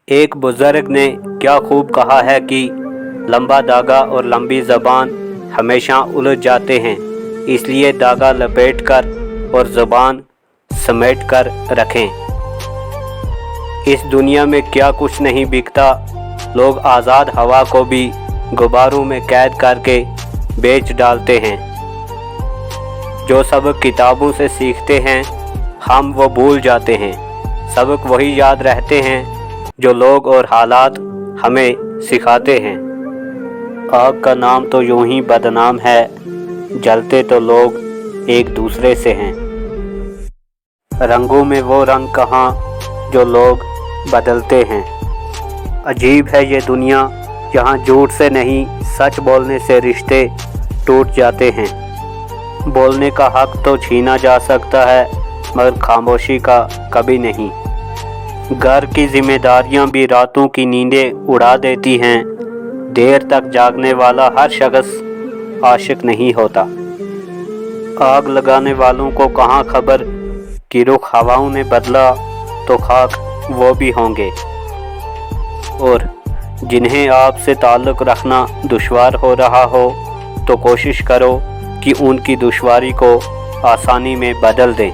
ایک بزرگ نے کیا خوب کہا ہے کہ لمبا دھاگا اور لمبی زبان ہمیشہ الجھ جاتے ہیں، اس لیے دھاگا لپیٹ کر اور زبان سمیٹ کر رکھیں۔ اس دنیا میں کیا کچھ نہیں بکتا، لوگ آزاد ہوا کو بھی غباروں میں قید کر کے بیچ ڈالتے ہیں۔ جو سبق کتابوں سے سیکھتے ہیں ہم وہ بھول جاتے ہیں، سبق وہی یاد رہتے ہیں جو لوگ اور حالات ہمیں سکھاتے ہیں۔ آگ کا نام تو یوں ہی بدنام ہے، جلتے تو لوگ ایک دوسرے سے ہیں۔ رنگوں میں وہ رنگ کہاں جو لوگ بدلتے ہیں۔ عجیب ہے یہ دنیا، جہاں جھوٹ سے نہیں سچ بولنے سے رشتے ٹوٹ جاتے ہیں۔ بولنے کا حق تو چھینا جا سکتا ہے مگر خاموشی کا کبھی نہیں۔ گھر کی ذمہ داریاں بھی راتوں کی نیندیں اڑا دیتی ہیں۔ دیر تک جاگنے والا ہر شخص عاشق نہیں ہوتا۔ آگ لگانے والوں کو کہاں خبر کہ رخ ہواؤں نے بدلا تو خاک وہ بھی ہوں گے، اور جنہیں آپ سے تعلق رکھنا دشوار ہو رہا ہو تو کوشش کرو کہ ان کی دشواری کو آسانی میں بدل دیں۔